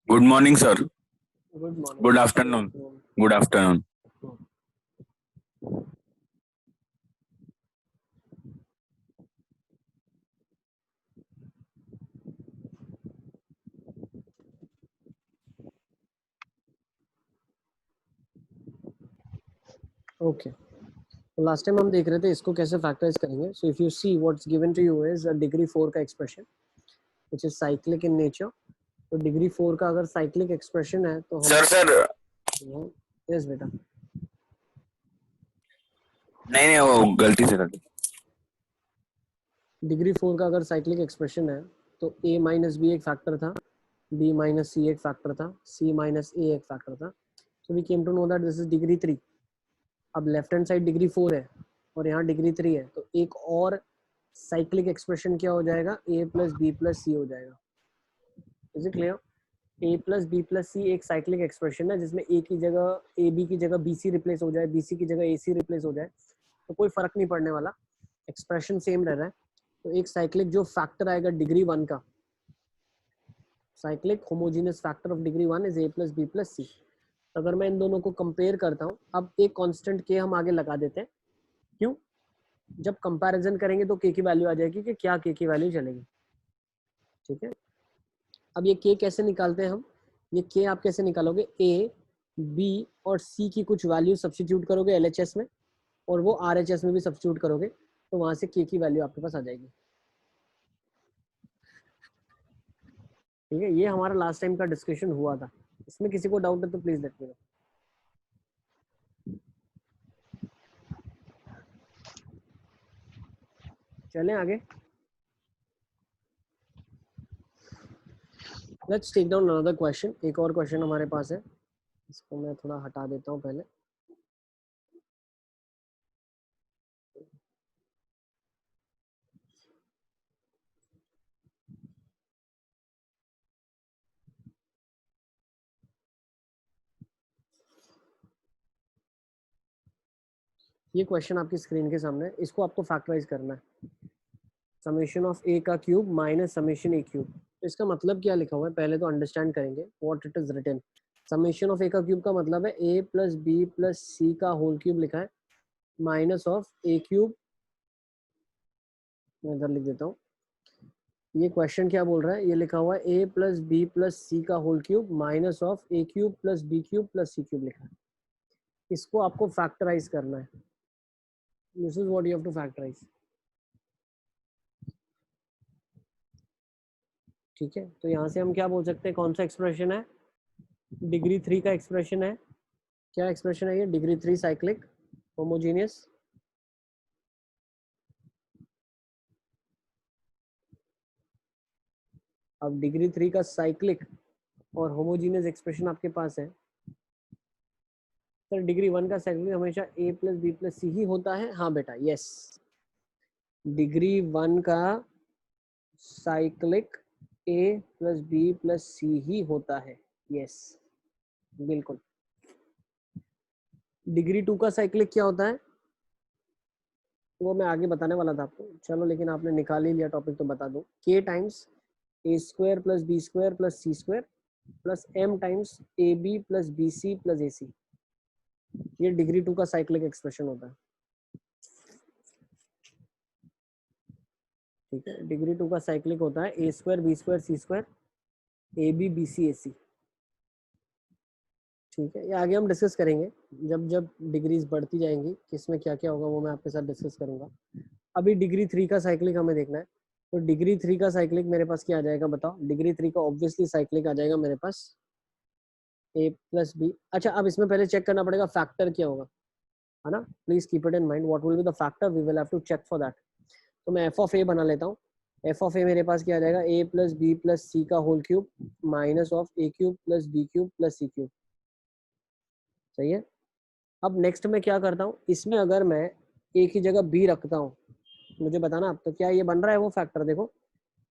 Good morning, sir. Good morning. Good afternoon. Good afternoon. Okay. तो last time हम देख रहे थे इसको कैसे फैक्टराइज करेंगे. So if you see what's given to you is degree 4 का expression which is cyclic in nature. तो डिग्री 4 का अगर साइक्लिक एक्सप्रेशन है तो हम सर यस बेटा. नहीं वो गलती से कर दी. डिग्री 4 का अगर साइक्लिक एक्सप्रेशन है तो a माइनस बी एक फैक्टर था, b माइनस सी एक फैक्टर था, c माइनस a एक फैक्टर था. So we came to know that this is degree 3. अब लेफ्ट हैंड साइड डिग्री 4 है और यहाँ डिग्री 3 है, तो एक और साइक्लिक एक्सप्रेशन क्या हो जाएगा, a प्लस बी प्लस सी हो जाएगा. Is it clear? a plus B plus C एक साइक्लिक एक्सप्रेशन है जिसमें a की जगह a b की जगह बी सी रिप्लेस हो जाए, बी सी की जगह ए सी रिप्लेस हो जाए, तो कोई फर्क नहीं पड़ने वाला, एक्सप्रेशन सेम रह रहा है. तो एक साइक्लिक जो फैक्टर आएगा डिग्री 1 का, cyclic homogeneous factor of degree 1 is a plus B plus C. अगर मैं इन दोनों को कंपेयर करता हूँ, अब एक कांस्टेंट k हम आगे लगा देते हैं. क्यों? जब कंपैरिजन करेंगे तो k की वैल्यू आ जाएगी कि क्या k की वैल्यू चलेगी. ठीक है. अब ये k कैसे निकालते हैं हम, ये k आप कैसे निकालोगे, a b और c की कुछ वैल्यू सब्स्टिट्यूट करोगे LHS में और वो RHS में भी सब्स्टिट्यूट करोगे, तो वहां से k की वैल्यू आपके पास आ जाएगी. ठीक है. ये हमारा लास्ट टाइम का डिस्कशन हुआ था. इसमें किसी को डाउट है तो प्लीज लेट मी नो. चलें आगे. Let's take down another question. एक और क्वेश्चन हमारे पास है, इसको मैं थोड़ा हटा देता हूँ पहले. ये क्वेश्चन आपकी स्क्रीन के सामने है, इसको आपको फैक्टराइज करना है. समेशन ऑफ a का cube minus summation a cube. तो इसका मतलब क्या लिखा हुआ है पहले तो अंडरस्टैंड करेंगे what it is written. Summation of a का क्यूब का मतलब है a plus B plus c का होल क्यूब लिखा है माइनस ऑफ a क्यूब. मैं इधर लिख देता हूँ. ये क्वेश्चन क्या बोल रहा है, ये लिखा हुआ है a plus B plus c का whole cube minus of a cube plus b cube plus c cube लिखा है. इसको आपको फैक्टराइज करना है. This is what you have to factorize. ठीक है. तो यहाँ से हम क्या बोल सकते हैं, कौन सा एक्सप्रेशन है, डिग्री 3 का एक्सप्रेशन है. क्या एक्सप्रेशन है ये, डिग्री 3 साइक्लिक होमोजेनियस. अब डिग्री 3 का साइक्लिक और होमोजेनियस एक्सप्रेशन आपके पास है. सर डिग्री 1 का साइक्लिक हमेशा a plus B plus C ही होता है. हाँ बेटा, यस. डिग्री 1 का cyclic a plus B plus C ही होता है. यस, बिल्कुल. डिग्री 2 का साइक्लिक क्या होता है वो मैं आगे बताने वाला था आपको. चलो लेकिन आपने निकाल ही लिया टॉपिक तो बता दूं. k times a square plus B square plus C square plus m times A B plus B C plus ए सी. ये डिग्री 2 का साइक्लिक एक्सप्रेशन होता है. ठीक है. डिग्री 2 का साइक्लिक होता है a square b square c square a b b c a c. ठीक है. ये आगे हम डिस्कस करेंगे जब जब डिग्रीज बढ़ती जाएंगी, किसमें क्या क्या होगा वो मैं आपके साथ डिस्कस करूंगा. अभी डिग्री 3 का साइक्लिक हमें देखना है. तो डिग्री 3 का साइक्लिक मेरे पास क्या आ जाएगा बताओ. डिग्री 3 का ऑब्वियसली साइक्लिक आ जाएगा मेरे पास a प्लस बी. अच्छा, अब इसमें पहले चेक करना पड़ेगा फैक्टर क्या होगा, है ना. Please keep it in mind what will be the factor, we will have to check for that. तो मैं एफ ऑफ ए बना लेता हूँ. एफ ऑफ ए मेरे पास क्या आ जाएगा, a plus B plus c का whole cube minus of a cube plus b cube plus c cube. सही है. अब नेक्स्ट में क्या करता हूँ, इसमें अगर मैं a की जगह b रखता हूँ, मुझे बताना आप, तो क्या ये बन रहा है वो फैक्टर. देखो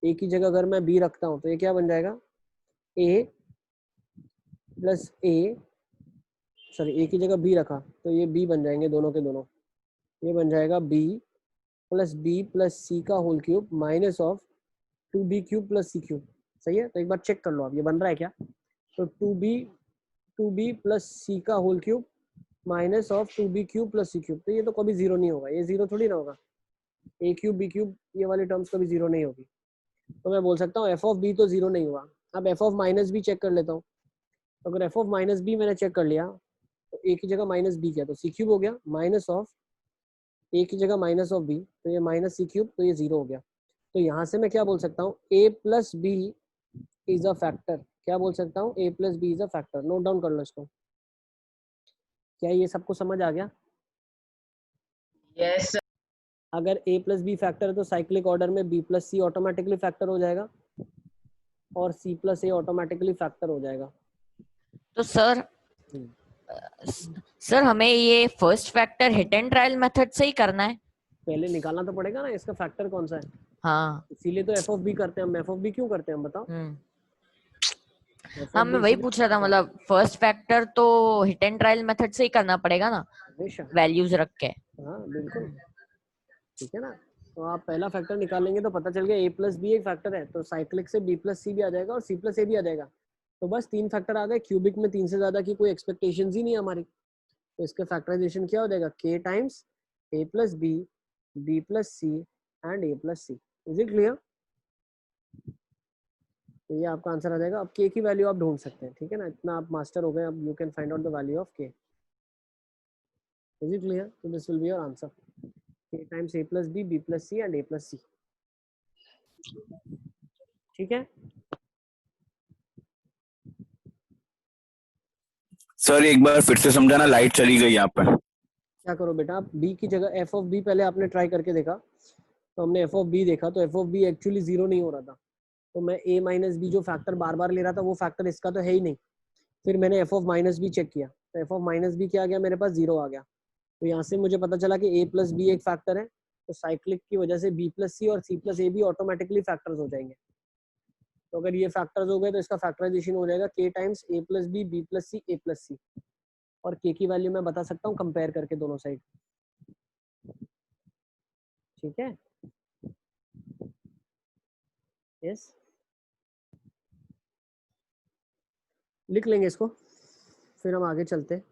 a की जगह अगर मैं b रखता हूँ तो ये क्या बन जाएगा, a plus A, sorry a की जगह b रखा तो ये b बन जाएंगे दोनों के दोनों. ये बन जाएगा b plus B plus c का whole cube minus of 2b cube plus c cube. सही है. तो एक बार चेक कर लो आप, ये बन रहा है क्या. तो 2b प्लस सी का whole cube minus of 2b cube plus c cube, तो ये तो कभी जीरो नहीं होगा, ये जीरो थोड़ी ना होगा, ए क्यूब बी क्यूब ये वाली टर्म्स कभी जीरो नहीं होगी। तो मैं बोल सकता हूँ एफ ऑफ बी तो जीरो नहीं हुआ। अब f of minus b check कर लेता हूँ। तो अगर एफ ऑफ माइनस बी मैंने चेक कर लिया तो ए की जगह माइनस बी किया तो सी क्यूब हो गया, माइनस ऑफ ए की जगह माइनस ऑफ बी तो ये माइनस सी क्यूब, तो ये जीरो हो गया। तो यहाँ से मैं क्या बोल सकता हूँ, a plus b is a factor. क्या बोल सकता हूँ, a plus b is a factor. Note down कर लो इसको। क्या ये सबको समझ आ गया? यस अगर a प्लस बी फैक्टर है तो साइक्लिक ऑर्डर में b प्लस सी ऑटोमेटिकली फैक्टर हो जाएगा और c प्लस ए ऑटोमेटिकली फैक्टर हो जाएगा। तो सर हमें ये first factor hit and trial method से ही करना है? पहले निकालना तो पड़ेगा ना इसका फैक्टर कौन सा है। हाँ इसीलिए तो एफ ऑफ बी करते हैं हम। एफ ऑफ बी क्यों करते हैं हम बताओ? हाँ मैं वही पूछ रहा था, मतलब फर्स्ट फैक्टर तो हिट एंड ट्रायल मेथड से ही करना पड़ेगा ना, हमेशा। वैल्यूज रख के। हाँ बिल्कुल, ठीक है ना। तो आप पहला फैक्टर निकालेंगे तो पता चल गया a प्लस बी एक फैक्टर है, तो साइक्लिक से b प्लस सी भी आ जाएगा और c प्लस ए भी आ जाएगा। तो बस 3 फैक्टर आ गए। क्यूबिक में 3 से ज्यादा की कोई एक्सपेक्टेशन ही नहीं है हमारी, तो इसका फैक्टराइजेशन क्या हो जाएगा, k times a plus b, b plus c and a plus c. Is it clear? तो ये आपका आंसर आ जाएगा। अब k की वैल्यू आप ढूंढ सकते हैं, ठीक है ना। इतना आप मास्टर हो गए, अब you can find out the value of k। Is it clear? तो this will be your answer, k times a plus b plus c and a plus c। ठीक है सर एक बार फिर से समझाना, लाइट चली गई यहाँ पर। क्या करो बेटा, आप b की जगह f ऑफ b पहले आपने ट्राई करके देखा, तो हमने f ऑफ b देखा तो f of b actually zero नहीं हो रहा था। तो मैं a माइनस बी जो फैक्टर बार बार ले रहा था वो फैक्टर इसका तो है ही नहीं। फिर मैंने f of minus b check किया तो f ऑफ माइनस बी क्या आ गया, मेरे पास जीरो आ गया। तो यहाँ से मुझे पता चला कि a प्लस बी एक फैक्टर है, तो साइक्लिक की वजह से b प्लस सी और c प्लस ए भी ऑटोमेटिकली फैक्टर्स हो जाएंगे। तो अगर ये फैक्टर्स हो गए तो इसका फैक्टराइजेशन हो जाएगा k times a plus b, b plus c, a plus c. और k की वैल्यू मैं बता सकता हूँ कंपेयर करके दोनों साइड। ठीक है, यस लिख लेंगे इसको, फिर हम आगे चलते हैं।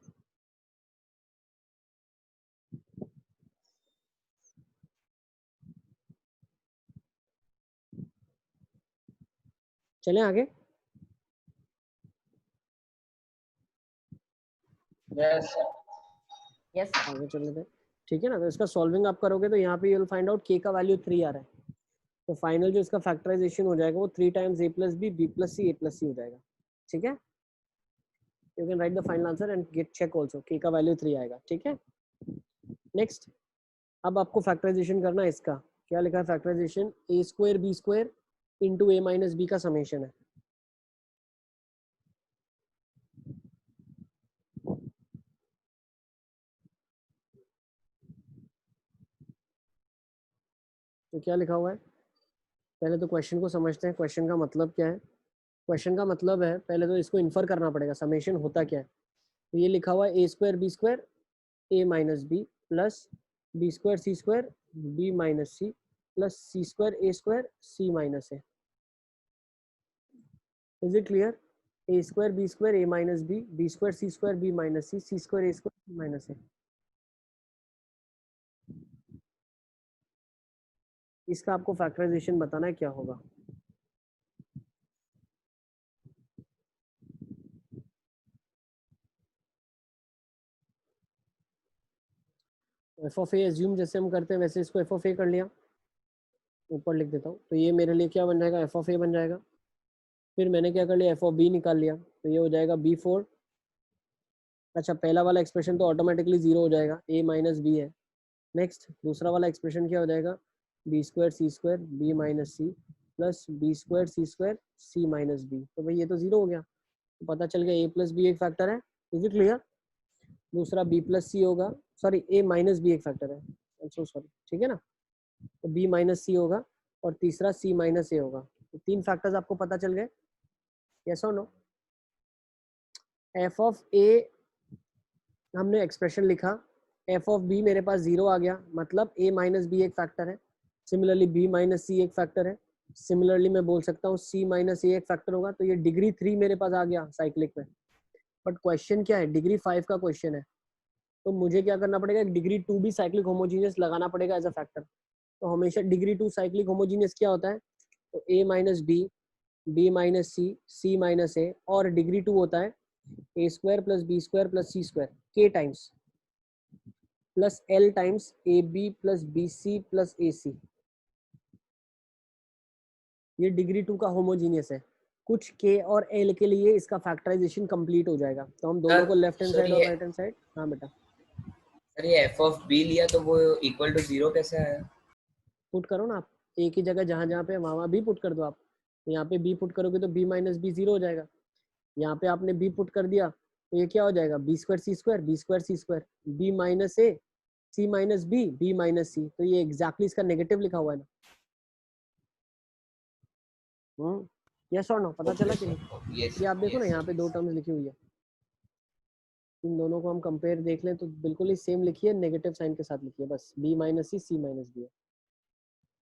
चलें आगे। यस यस आगे चल लेते हैं, ठीक है ना। तो इसका सॉल्विंग आप करोगे तो यहाँ पे you will find out k का वैल्यू 3 आ रहा है, तो फाइनल जो इसका फैक्टराइजेशन हो जाएगा वो 3 times a plus b, b plus c, a plus सी हो जाएगा। ठीक है, you can write the final answer and get check also, k का वैल्यू 3 आएगा। ठीक है, नेक्स्ट अब आपको फैक्टराइजेशन करना है इसका। क्या लिखा है factorization, a square b square into a minus b का समेशन है। तो क्या लिखा हुआ है, पहले तो क्वेश्चन को समझते हैं। क्वेश्चन का मतलब क्या है, क्वेश्चन का मतलब है पहले तो इसको इन्फर करना पड़ेगा, समेशन होता क्या है। तो ये लिखा हुआ है a square b square a minus b plus b square c square b minus c plus c square a square c minus a. Is it clear? a square b square a minus b, b square c square b minus c, c square a square b minus a. इसका आपको factorisation बताना है क्या होगा। F of A assume जैसे हम करते हैं वैसे इसको एफ ऑफ ए कर लिया, ऊपर लिख देता हूँ। तो ये मेरे लिए क्या बन जाएगा, एफ ऑफ ए बन जाएगा। फिर मैंने क्या कर लिया, एफ ऑफ बी निकाल लिया, तो ये हो जाएगा बी फोर। अच्छा पहला वाला एक्सप्रेशन तो ऑटोमेटिकली जीरो हो जाएगा, ए माइनस बी है। नेक्स्ट दूसरा वाला एक्सप्रेशन क्या हो जाएगा, b square c square b minus c plus B square c square c minus b. तो भाई ये तो जीरो हो गया, तो पता चल गया ए प्लस बी एक फैक्टर है। Is it clear? दूसरा बी प्लस सी होगा, सॉरी ए माइनस बी एक फैक्टर है, आई एम सो सॉरी। ठीक है ना, तो बी माइनस सी होगा और तीसरा सी माइनस ए होगा। तो 3 फैक्टर्स आपको पता चल गए, यस और नो। एफ ऑफ ए हमने एक्सप्रेशन लिखा, एफ ऑफ बी मेरे पास जीरो आ गया, मतलब ए माइनस बी एक फैक्टर है। सिमिलरली बी माइनस सी एक फैक्टर है, सिमिलरली मैं बोल सकता हूँ c माइनस ए एक फैक्टर होगा, तो ये डिग्री 3 मेरे पास आ गया साइक्लिक में। बट क्वेश्चन क्या है, डिग्री 5 का क्वेश्चन है, तो मुझे क्या करना पड़ेगा, डिग्री 2 भी साइक्लिक होमोजीनियस लगाना पड़ेगा एज अ फैक्टर। तो हमेशा डिग्री 2 साइक्लिक होमोजीनियस क्या होता है, तो a minus b, b minus c, c minus a, और डिग्री 2 होता है a square plus B square plus C square k times plus l times A B plus B C plus ए सी। ये degree 2 का homogeneous है। कुछ के और L के लिए इसका फैक्टराइजेशन कंप्लीट हो जाएगा, तो हम दोनों को लेफ्ट हैंड साइड और राइट हैंड साइड, हाँ बेटा सर ये एफ ऑफ बी लिया तो वो इक्वल टू 0 कैसे आया? पुट करो ना आप, एक ही जगह जहाँ जहाँ पे वहाँ बी पुट कर दो आप। यहाँ पे बी पुट करोगे तो बी माइनस बी 0 हो जाएगा। यहाँ पे आपने बी पुट कर दिया तो ये क्या हो जाएगा, b square c square, b square c square, b minus ए, सी माइनस बी, बी माइनस सी। तो ये एग्जैक्टली इसका नेगेटिव लिखा हुआ है ना। यस और नो, पता चला कि नहीं? ये आप देखो ना, यहाँ पे दो टर्म्स लिखी हुई है, इन दोनों को हम कंपेयर देख लें तो बिल्कुल ही सेम लिखी है, नेगेटिव साइन के साथ लिखी है, बस B minus c, c minus b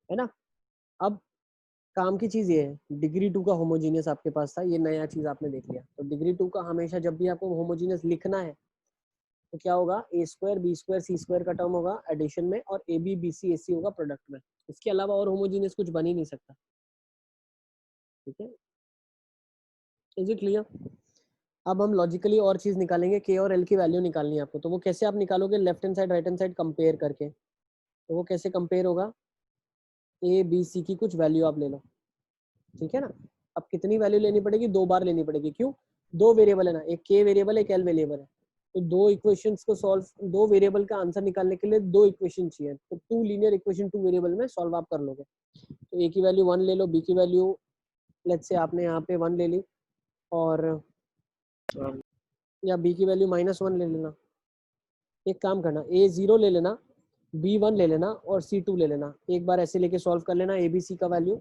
है ना। अब काम की चीज ये है, डिग्री 2 का होमोजीनियस आपके पास था, ये नया चीज आपने देख लिया। तो डिग्री 2 का हमेशा जब भी आपको होमोजीनियस लिखना है तो क्या होगा, ए square b square c square का टर्म होगा एडिशन में, और ए बी बी सी ए सी होगा प्रोडक्ट में। इसके अलावा और होमोजीनियस कुछ बन ही नहीं सकता। ठीक है, इज इट क्लियर? अब हम लॉजिकली और चीज निकालेंगे, के और एल की वैल्यू निकालनी है आपको। तो वो कैसे आप निकालोगे, left hand side right hand side compare करके। तो वो कैसे कंपेयर होगा, ए बी सी की कुछ वैल्यू आप ले लो, ठीक है ना। अब कितनी वैल्यू लेनी पड़ेगी, 2 बार लेनी पड़ेगी। क्यों, 2 वेरिएबल है ना, एक के वेरिएबल एक एल वेरिएबल है, तो 2 इक्वेशंस को सॉल्व, 2 वेरिएबल का आंसर निकालने के लिए 2 इक्वेशन चाहिए। तो 2 लीनियर इक्वेशन 2 वेरिएबल में सॉल्व आप कर लोगे। तो ए की वैल्यू 1 ले लो, बी की वैल्यू लेट्स से आपने यहाँ पे 1 ले ली, और या बी की वैल्यू -1 ले लेना। एक काम करना, ए 0 ले लेना, बी 1 ले लेना, और सी 2 ले लेना। एक बार ऐसे लेके सॉल्व कर लेना, ए बी सी का वैल्यू,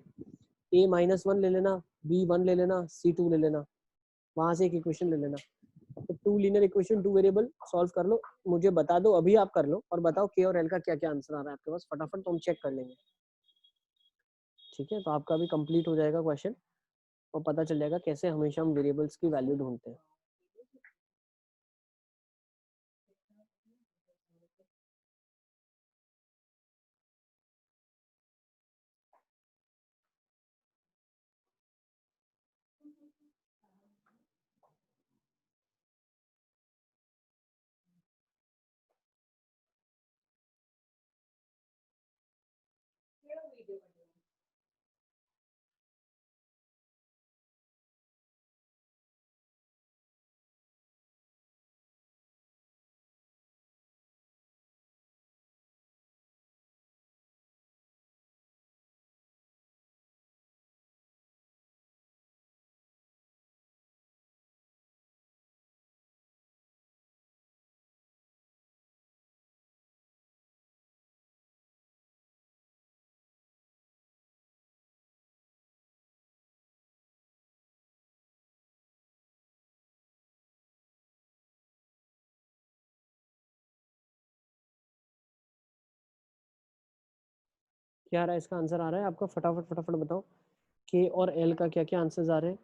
ए -1 ले लेना, बी 1 ले लेना, सी 2 ले लेना, वहां से एक इक्वेशन ले लेना। तो 2 लीनियर इक्वेशन 2 वेरिएबल सॉल्व कर लो, मुझे बता दो, अभी आप कर लो और बताओ के और एल का क्या क्या आंसर आ रहा है आपके पास फटाफट, तो हम चेक कर लेंगे। ठीक है, तो आपका भी कंप्लीट हो जाएगा क्वेश्चन, और पता चल जाएगा कैसे हमेशा हम वेरिएबल्स की वैल्यू ढूंढते हैं। क्या आ रहा है, इसका आंसर आ रहा है आपका, फटाफट फटाफट बताओ, के और एल का क्या क्या आंसर्स आ रहे हैं।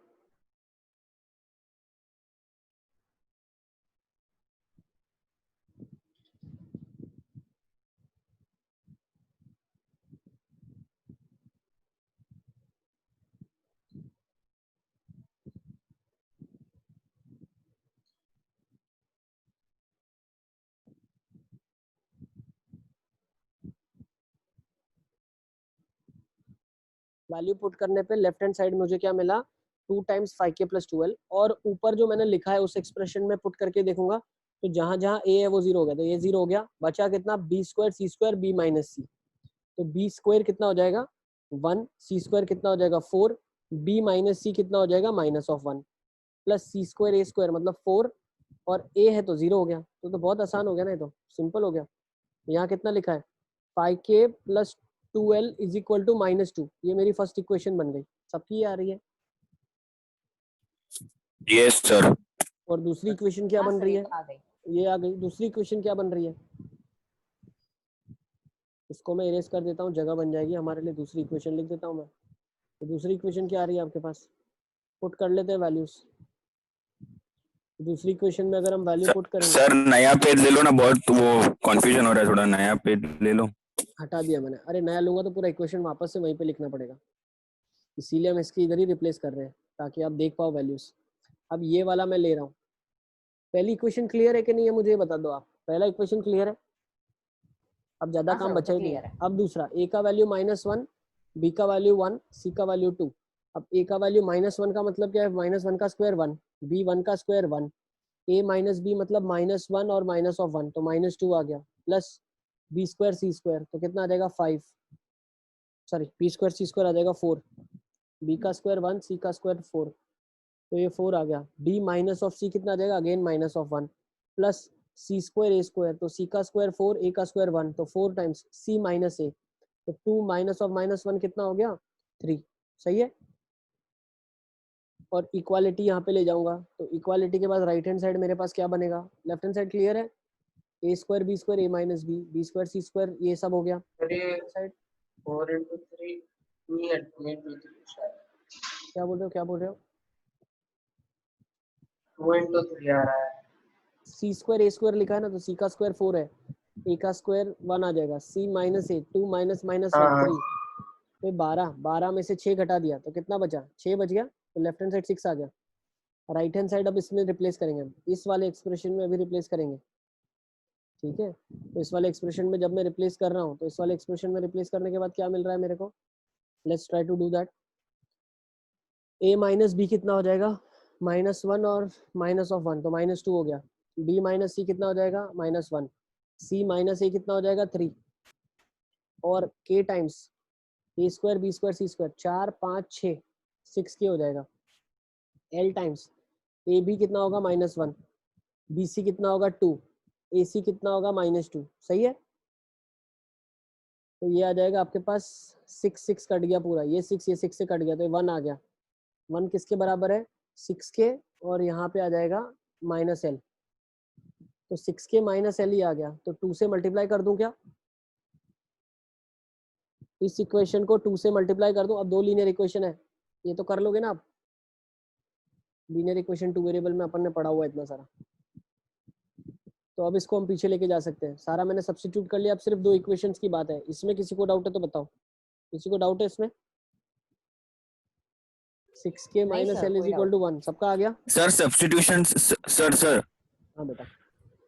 वैल्यू पुट करने पे लेफ्ट हैंड साइड मुझे क्या मिला, 2 टाइम्स 5k प्लस 12, और ऊपर जो मैंने लिखा है उस एक्सप्रेशन में पुट करके देखूंगा, तो जहां जहां ए है वो 0 हो गया, तो ये 0 हो गया, बचा कितना, B square c square b minus सी। तो बी स्क्वायर कितना हो जाएगा 1, सी स्क्वायर कितना हो जाएगा 4, बी माइनस सी कितना हो जाएगा -1, प्लस सी स्क्वायर ए स्क्वायर मतलब 4, और ए है तो 0 हो गया। तो बहुत आसान हो गया ना, ये तो सिंपल हो गया। यहाँ कितना लिखा है, 5k plus 2l is equal to -2, ये मेरी फर्स्ट इक्वेशन बन गई, सबकी आ रही है। Yes sir. और दूसरी इक्वेशन क्या बन रही है, आ गई। ये आ गई। दूसरी इक्वेशन क्या बन रही है, इसको मैं इरेज कर देता हूँ, जगह बन जाएगी हमारे लिए, दूसरी इक्वेशन लिख देता हूँ मैं। तो दूसरी इक्वेशन क्या आ रही है आपके पास, पुट कर लेते हैं वैल्यूज। दूसरी इक्वेशन में अगर हम वैल्यू पुट करेंगे, सर नया पेज ले लो ना, बहुत वो कंफ्यूजन हो रहा है थोड़ा, नया पेज ले लो। हटा दिया मैंने। अरे नया लूंगा तो पूरा इक्वेशन वापस से वहीं पे लिखना पड़ेगा, इसीलिए हम इसकी इधर ही रिप्लेस कर रहे हैं ताकि आप देख पाओ वैल्यूज। अब ये वाला मैं ले रहा हूँ। पहली इक्वेशन क्लियर है कि नहीं है मुझे ये बता दो आप। पहला इक्वेशन क्लियर है, अब ज्यादा हाँ काम सर, वो बचा तो ही नहीं क्लियर है। है। अब दूसरा, ए का वैल्यू -1, बी का वैल्यू 1, सी का वैल्यू 2। अब ए का वैल्यू -1 का मतलब क्या है, -1 का स्क्वायर 1, बी 1 का स्क्वायर 1, ए माइनस बी मतलब -1 और -1 तो -2 आ गया, plus B square c square तो कितना आ जाएगा 5, sorry B square c square आ जाएगा 4, बी का स्क्वायर 1, सी का स्क्वायर 4, तो ये 4 आ गया। डी माइनस ऑफ सी कितना आ जाएगा, अगेन -1, प्लस सी स्क्वायर ए स्क्वायर, तो सी का स्क्वायर 4, ए का स्क्वायर 1, तो 4 टाइम्स सी माइनस ए, तो 2 माइनस ऑफ -1 कितना हो गया 3। सही है। और इक्वालिटी यहाँ पे ले जाऊंगा, तो इक्वालिटी के बाद राइट हैंड साइड मेरे पास क्या बनेगा, लेफ्ट हैंड साइड क्लियर है, a square b square A minus b, B square c square, ये सब हो गया साइड। 4 into 3 नहीं admit with शायद क्या बोल रहे हो, क्या बोल रहे हो। 2 into 3 आ रहा है। सी स्क्वायर ए स्क्वायर लिखा है ना, तो सी का स्क्वायर 4 है, ए का स्क्वायर 1 आ जाएगा, सी माइनस ए 2 माइनस माइनस हाँ 3, तो 12 में से 6 घटा दिया तो कितना बचा, 6 बच गया, तो लेफ्ट हैंड साइड 6 आ गया। राइट हैंड साइड अब इसमें रिप्लेस करेंगे, हम इस वाले एक्सप्रेशन में अभी रिप्लेस करेंगे। ठीक है, तो इस वाले एक्सप्रेशन में जब मैं रिप्लेस कर रहा हूँ, तो इस वाले एक्सप्रेशन में रिप्लेस करने के बाद क्या मिल रहा है मेरे को, let's try to do that. A minus b कितना हो जाएगा, -1 और -1 तो -2 हो गया, बी माइनस सी कितना हो जाएगा -1, सी माइनस ए कितना हो जाएगा 3, और के times a square b square c square 4 5 6 6 के हो जाएगा, एल टाइम्स ए बी कितना होगा -1, बी सी कितना होगा 2, ए सी कितना होगा -2। सही है, तो ये आ जाएगा आपके पास 6 6 कट गया पूरा, ये 6 से कट गया, तो ये 1 आ गया। 1 किसके बराबर है, 6 के, और यहाँ पे आ जाएगा -l, तो 6 के -l ही आ गया, तो 2 से मल्टीप्लाई कर दूं क्या, इस इक्वेशन को 2 से मल्टीप्लाई कर दूं। अब 2 लीनियर इक्वेशन है, ये तो कर लोगे ना आप, लीनियर इक्वेशन 2 वेरिएबल में अपन ने पढ़ा हुआ है इतना सारा, तो अब इसको हम पीछे लेके जा सकते हैं। सारा मैंने सब्स्टिट्यूट कर लिया, अब सिर्फ 2 इक्वेशंस की बात है। इसमें किसी को डाउट है तो बताओ, किसी को डाउट है इसमें। 6k नहीं माइनस सर, एल इज कोई इक्वल डाउट टू 1, सबका आ गया। सर सब्स्टिट्यूशन, सर हाँ बेटा,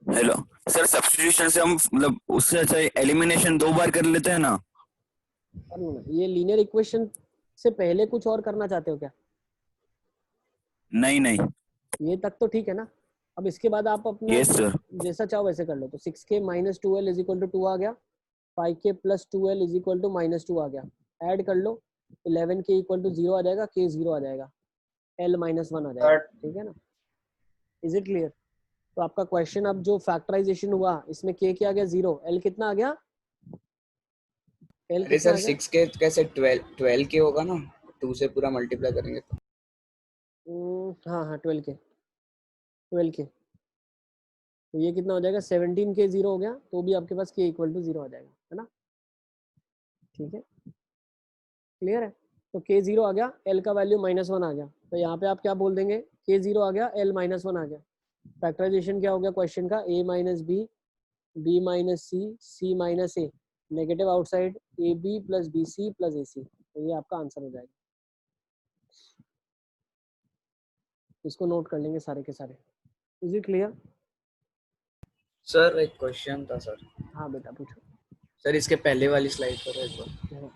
हेलो सर, सब्स्टिट्यूशन से हम मतलब उससे अच्छा एलिमिनेशन 2 बार कर लेते हैं ना। कर लो ना। ये लीनियर इक्वेशन से पहले कुछ और करना चाहते हो क्या, नहीं नहीं, ये तक तो ठीक है ना। अब इसके बाद आप अपना यस सर। जैसा चाहो वैसे कर लो, तो 6k minus 2l is equal to 2 आ गया, 5k plus 2l is equal to -2 आ गया, ऐड कर लो, 11k इक्वल टू 0 आ जाएगा, k 0 आ जाएगा, l -1 आ जाएगा। ठीक है ना, इज इट क्लियर। तो आपका क्वेश्चन अब जो फैक्टराइजेशन हुआ, इसमें k क्या आ गया 0, l कितना आ गया, l अरे कितना सर आ गया, 6 के कैसे 12 के होगा ना, 2 से पूरा मल्टीप्लाई करेंगे तो। हाँ हाँ 12k, तो ये कितना हो जाएगा 17k 0 हो गया, तो भी आपके पास k इक्वल टू 0 आ जाएगा, है ना। ठीक है, क्लियर है। तो k 0 आ गया, l का वैल्यू -1 आ गया, तो यहाँ पे आप क्या बोल देंगे, k 0 आ गया, l -1 आ गया। फैक्टराइजेशन क्या हो गया क्वेश्चन का, a minus b, b minus c, c minus a, negative outside a B plus B C plus A c, तो ये आपका आंसर हो जाएगा। इसको नोट कर लेंगे सारे के सारे। Is it clear. सर एक क्वेश्चन था सर। हाँ बेटा पूछो। सर इसके पहले वाली स्लाइड पर एक बार। हाँ,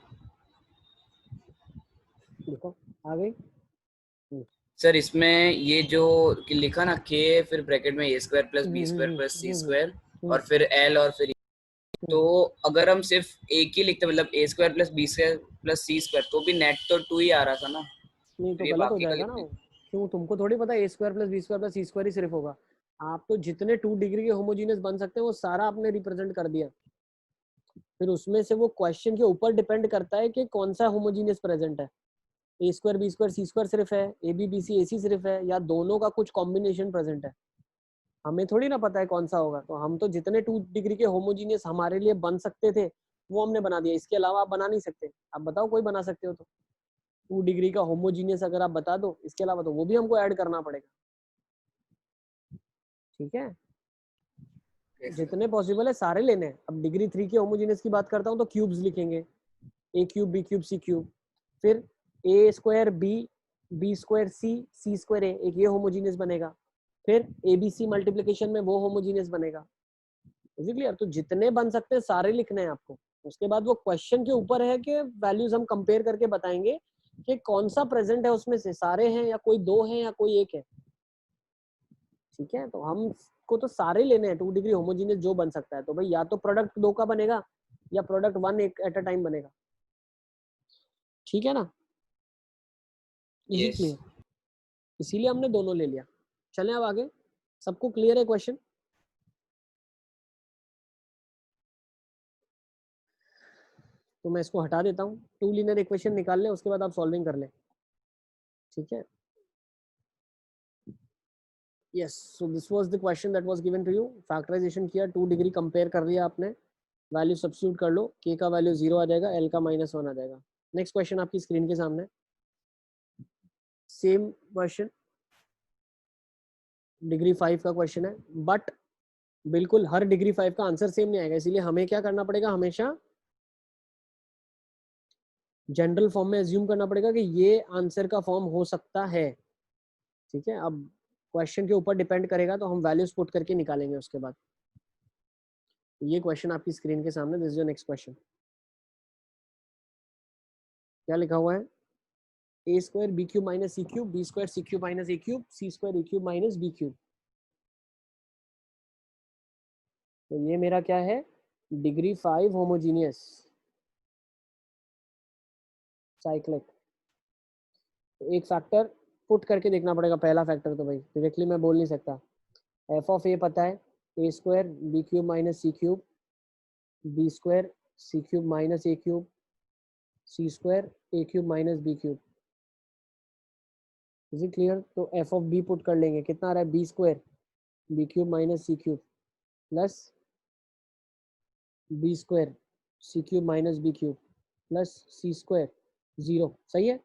देखो आ गई। सर इसमें ये जो कि लिखा ना k फिर ब्रैकेट में a square plus B square plus C square और फिर l और फिर तो अगर हम सिर्फ एक ही लिखते मतलब a square plus B square plus C square तो भी नेट तो 2 ही आ रहा था ना। नहीं तो फिर ये गलत हो बाकी का जाएगा ना कितने। वो। क्यों, तुमको थोड़ी पता है a square plus B square plus C square ही सिर्फ होगा। आप तो जितने 2 डिग्री के होमोजीनियस बन सकते हैं वो सारा आपने रिप्रेजेंट कर दिया। फिर उसमें से वो क्वेश्चन के ऊपर डिपेंड करता है कि कौन सा होमोजीनियस प्रेजेंट है, a square b square c square सिर्फ है, ए बी बी सी ए सी सिर्फ है, या दोनों का कुछ कॉम्बिनेशन प्रेजेंट है। हमें थोड़ी ना पता है कौन सा होगा, तो हम तो जितने 2 डिग्री के होमोजीनियस हमारे लिए बन सकते थे वो हमने बना दिया, इसके अलावा आप बना नहीं सकते। आप बताओ कोई बना सकते हो तो। 2 डिग्री का होमोजीनियस अगर आप बता दो, इसके अलावा तो वो भी हमको ऐड करना पड़ेगा। ठीक है, जितने पॉसिबल है सारे लेने हैं। अब डिग्री 3 के होमोजीनियस की बात करता हूँ तो क्यूब्स लिखेंगे, ए cube B cube C cube, फिर ए square b square c square ए, एक ये होमोजीनियस बनेगा, फिर ए बी सी मल्टीप्लीकेशन में वो होमोजीनियस बनेगा। Is it clear? तो जितने बन सकते हैं सारे लिखने हैं आपको। उसके बाद वो क्वेश्चन के ऊपर है कि वैल्यूज हम कंपेयर करके बताएंगे कि कौन सा प्रेजेंट है उसमें से, सारे हैं या कोई दो हैं या कोई एक है। ठीक है, तो हमको तो सारे लेने हैं 2 डिग्री होमोजीनियस जो बन सकता है। तो भाई या तो प्रोडक्ट 2 का बनेगा या प्रोडक्ट 1 एक एट अ टाइम बनेगा। ठीक है ना? Is it yes clear? इसीलिए हमने दोनों ले लिया। चलें अब आगे। सबको क्लियर है क्वेश्चन? तो मैं इसको हटा देता हूँ, 2 लीनियर इक्वेशन निकाल लें, उसके बाद आप सॉल्विंग कर लें। ठीक है, yes. So this was the question that was given to you. Factorization किया, 2 डिग्री कंपेयर कर लिया आपने, वैल्यू सब्स्टिट्यूट कर लो, के का वैल्यू 0 आ जाएगा, एल का -1 आ जाएगा। नेक्स्ट क्वेश्चन आपकी स्क्रीन के सामने, सेम क्वेश्चन, डिग्री 5 का क्वेश्चन है, बट बिल्कुल हर डिग्री 5 का आंसर सेम नहीं आएगा, इसीलिए हमें क्या करना पड़ेगा, हमेशा जनरल फॉर्म में एज्यूम करना पड़ेगा कि ये आंसर का फॉर्म हो सकता है। ठीक है, अब क्वेश्चन के ऊपर डिपेंड करेगा, तो हम वैल्यूज पुट करके निकालेंगे उसके बाद। ये क्वेश्चन आपकी स्क्रीन के सामने, this is your next question. क्या लिखा हुआ है? A square b cube minus c cube, b square c cube minus a cube, c square a cube minus b cube. तो ये मेरा क्या है, डिग्री 5 होमोजीनियस साइक्लिक। तो एक फैक्टर पुट करके देखना पड़ेगा, पहला फैक्टर तो भाई डायरेक्टली मैं बोल नहीं सकता। एफ ऑफ ए पता है, a square b cube minus c cube, b square c cube minus a cube, c square a cube minus b cube. Is it clear? तो एफ ऑफ बी पुट कर लेंगे, कितना आ रहा है, b square b cube minus c cube plus B square c cube minus b cube plus सी square 0। सही है,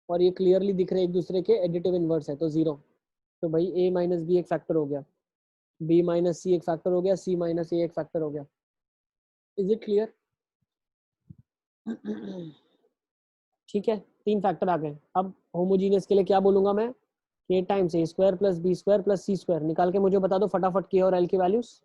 और ये क्लियरली दिख रहे हैं एक दूसरे के एडिटिव इनवर्स है, तो 0। तो भाई ए माइनस बी एक फैक्टर हो गया, बी माइनस सी एक फैक्टर हो गया, सी माइनस ए एक फैक्टर हो गया। Is it clear? ठीक है, 3 फैक्टर आ गए। अब होमोजीनियस के लिए क्या बोलूंगा मैं, k times a square plus B square plus C square. निकाल के मुझे बता दो फटाफट के और एल की वैल्यूज।